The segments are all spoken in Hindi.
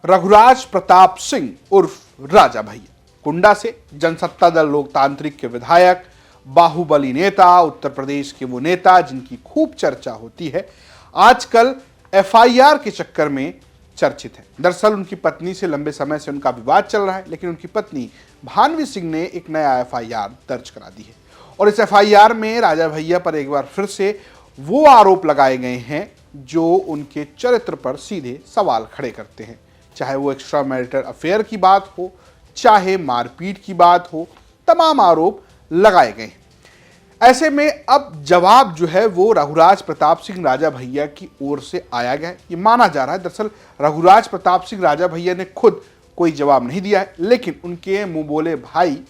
रघुराज प्रताप सिंह उर्फ राजा भैया कुंडा से जनसत्ता दल लोकतांत्रिक के विधायक, बाहुबली नेता, उत्तर प्रदेश के वो नेता जिनकी खूब चर्चा होती है, आजकल एफआईआर के चक्कर में चर्चित है। दरअसल उनकी पत्नी से लंबे समय से उनका विवाद चल रहा है, लेकिन उनकी पत्नी भानवी सिंह ने एक नया एफआईआर दर्ज करा दी है और इस एफआईआर में राजा भैया पर एक बार फिर से वो आरोप लगाए गए हैं जो उनके चरित्र पर सीधे सवाल खड़े करते हैं। चाहे वो एक्स्ट्रा मैरिटल अफेयर की बात हो, चाहे मारपीट की बात हो, तमाम आरोप लगाए गए हैं। ऐसे में अब जवाब जो है वो रघुराज प्रताप सिंह राजा भैया की ओर से आया गया है, ये माना जा रहा है। दरअसल रघुराज प्रताप सिंह राजा भैया ने खुद कोई जवाब नहीं दिया है, लेकिन उनके मुंह बोले भाई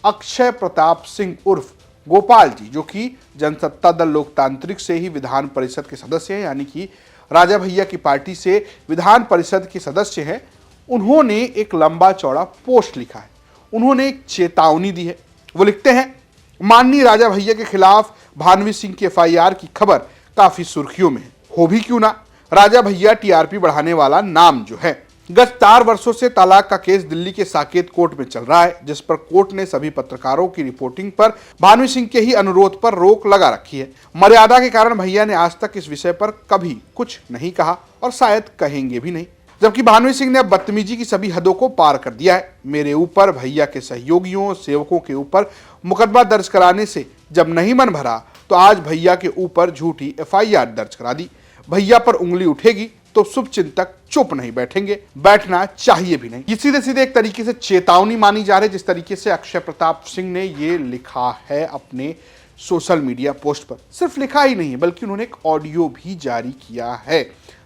अक्षय प्रताप सिंह उर्फ गोपाल जी, जो कि जनसत्ता दल लोकतांत्रिक से ही विधान परिषद के सदस्य हैं, यानी कि राजा भैया की पार्टी से विधान परिषद के सदस्य हैं, उन्होंने एक लंबा चौड़ा पोस्ट लिखा है। उन्होंने एक चेतावनी दी है। वो लिखते हैं, माननीय राजा भैया के खिलाफ भानवी सिंह की एफआईआर की खबर काफी सुर्खियों में है। हो भी क्यों ना, राजा भैया टीआरपी बढ़ाने वाला नाम जो है। गत 4 वर्षों से तलाक का केस दिल्ली के साकेत कोर्ट में चल रहा है, जिस पर कोर्ट ने सभी पत्रकारों की रिपोर्टिंग पर भानवी सिंह के ही अनुरोध पर रोक लगा रखी है। मर्यादा के कारण भैया ने आज तक इस विषय पर कभी कुछ नहीं कहा और शायद कहेंगे भी नहीं, जबकि भानवी सिंह ने अब बदतमीजी की सभी हदों को पार कर दिया है। मेरे ऊपर, भैया के सहयोगियों, सेवकों के ऊपर मुकदमा दर्ज कराने से जब नहीं मन भरा तो आज भैया के ऊपर झूठी एफआईआर दर्ज करा दी। भैया पर उंगली उठेगी तो शुभ चिंतक चुप नहीं बैठेंगे, बैठना चाहिए भी नहीं। ये सीधे सीधे एक तरीके से चेतावनी मानी जा रही है। जिस तरीके से अक्षय प्रताप सिंह ने ये लिखा है अपने सोशल मीडिया पोस्ट पर, सिर्फ लिखा ही नहीं है बल्कि उन्होंने एक ऑडियो भी जारी किया है।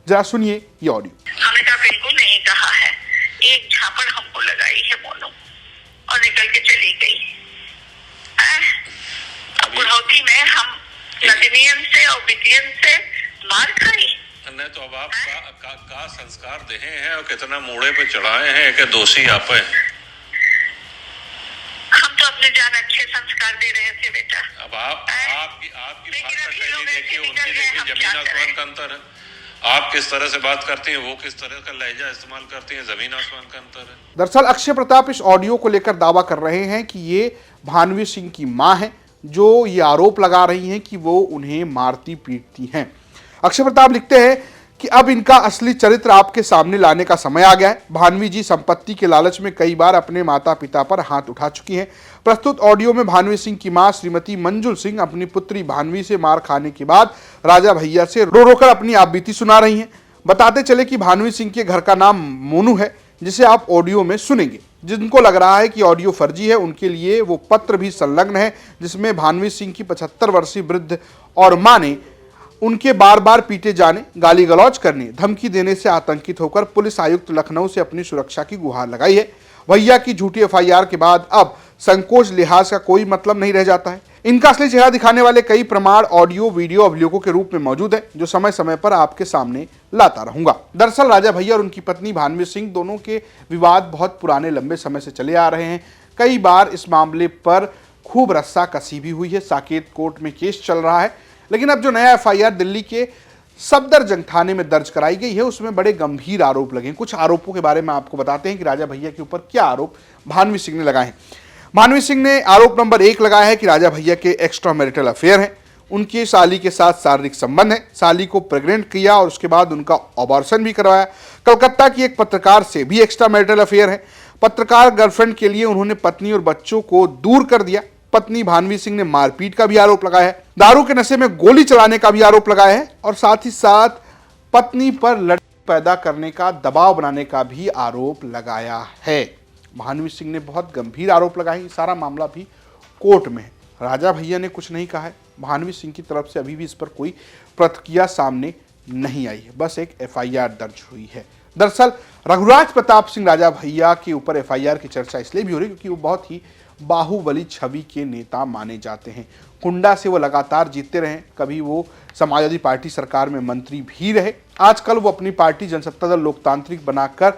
जरा सुनिए ये ऑडियो। हमने तो बिल्कुल नहीं कहा है, एक झापड़ हमको लगाई है मोनू और निकल के चली गई। बुढ़ौती में हम नदनियन से और विदियन से मार खाई नहीं तो अब आप का संस्कार देहे हैं और कितना मोड़े पे चढ़ाए हैं कि दोषी आप हैं। हम तो अपने जान अच्छे संस्कार दे रहे थे बेटा। अब आपकी भाषा शैली देखिए, उनकी देखिए, जमीन आसमान का अंतर है। आप किस तरह से बात करती हैं, वो किस तरह का लहजा इस्तेमाल करती हैं, जमीन आसमान का अंतर है। दरअसल अक्षय प्रताप इस ऑडियो को लेकर दावा कर रहे हैं कि ये भानवी सिंह की मां है, जो ये आरोप लगा रही हैं कि वो उन्हें मारती पीटती हैं। अक्षय प्रताप लिखते हैं कि अब इनका असली चरित्र आपके सामने लाने का समय आ गया है। भानवी जी संपत्ति के लालच में कई बार अपने माता पिता पर हाथ उठा चुकी हैं। प्रस्तुत ऑडियो में भानवी सिंह की मां श्रीमती मंजुल सिंह अपनी पुत्री भानवी से मार खाने के बाद राजा भैया से रो रो कर अपनी आपबीती सुना रही हैं। बताते चले कि भानवी सिंह के घर का नाम मोनू है, जिसे आप ऑडियो में सुनेंगे। जिनको लग रहा है कि ऑडियो फर्जी है, उनके लिए वो पत्र भी संलग्न है, जिसमें भानवी सिंह की 75 वर्षीय वृद्ध और मां ने उनके बार बार पीटे जाने, गाली गलौज करने, धमकी देने से आतंकित होकर पुलिस आयुक्त लखनऊ से अपनी सुरक्षा की गुहार लगाई है। भैया की झूठी एफआईआर के बाद अब संकोच लिहाज का कोई मतलब नहीं रह जाता है। इनका असली चेहरा दिखाने वाले कई प्रमाण ऑडियो वीडियो अभिलेखों के रूप में मौजूद है, जो समय समय पर आपके सामने लाता रहूंगा। दरअसल राजा भैया और उनकी पत्नी भानवी सिंह दोनों के विवाद बहुत पुराने लंबे समय से चले आ रहे हैं। कई बार इस मामले पर खूब रस्सा कसी भी हुई है। साकेत कोर्ट में केस चल रहा है, लेकिन अब जो नया एफआईआर दिल्ली के सफदरजंग थाने में दर्ज कराई गई है, उसमें बड़े गंभीर आरोप लगे हैं। कुछ आरोपों के बारे में आपको बताते हैं कि राजा भैया के ऊपर क्या आरोप भानवी सिंह ने लगाए हैं। भानवी सिंह ने आरोप नंबर 1 लगाया है कि राजा भैया के एक्स्ट्रा मैरिटल अफेयर हैं, उनकी साली के साथ शारीरिक संबंध है, साली को प्रेग्नेंट किया और उसके बाद उनका अबॉर्शन भी करवाया। कलकत्ता की एक पत्रकार से भी एक्स्ट्रा मैरिटल अफेयर है। पत्रकार गर्लफ्रेंड के लिए उन्होंने पत्नी और बच्चों को दूर कर दिया। पत्नी भानवी सिंह ने मारपीट का भी आरोप लगाया है, दारू के नशे में गोली चलाने का भी आरोप लगाया है और साथ ही साथ पत्नी पर लड़की पैदा करने का दबाव बनाने का भी आरोप लगाया है। भानवी सिंह ने बहुत गंभीर आरोप लगाए। ये सारा मामला भी कोर्ट में है। राजा भैया ने कुछ नहीं कहा है। भानवी सिंह की तरफ से अभी भी इस पर कोई प्रतिक्रिया सामने नहीं आई है, बस एक एफआईआर दर्ज हुई है। दरअसल रघुराज प्रताप सिंह राजा भैया के ऊपर एफआईआर की चर्चा इसलिए भी हो रही है क्योंकि वो बहुत ही बाहुबली छवि के नेता माने जाते हैं। कुंडा से वो लगातार जीतते रहे, कभी वो समाजवादी पार्टी सरकार में मंत्री भी रहे। आजकल वो अपनी पार्टी जनसत्ता दल लोकतांत्रिक बनाकर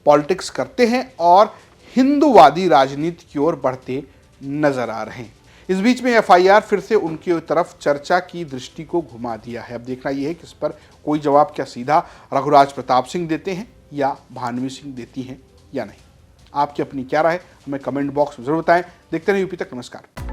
पॉलिटिक्स करते हैं और हिंदूवादी राजनीति की ओर बढ़ते नजर आ रहे हैं। इस बीच में एफआईआर फिर से उनकी तरफ चर्चा की दृष्टि को घुमा दिया है। अब देखना यह है कि इस पर कोई जवाब क्या सीधा रघुराज प्रताप सिंह देते हैं या भानवी सिंह देती हैं या नहीं। आपकी अपनी क्या राय है हमें कमेंट बॉक्स में जरूर बताएं। देखते रहिए यूपी तक। नमस्कार।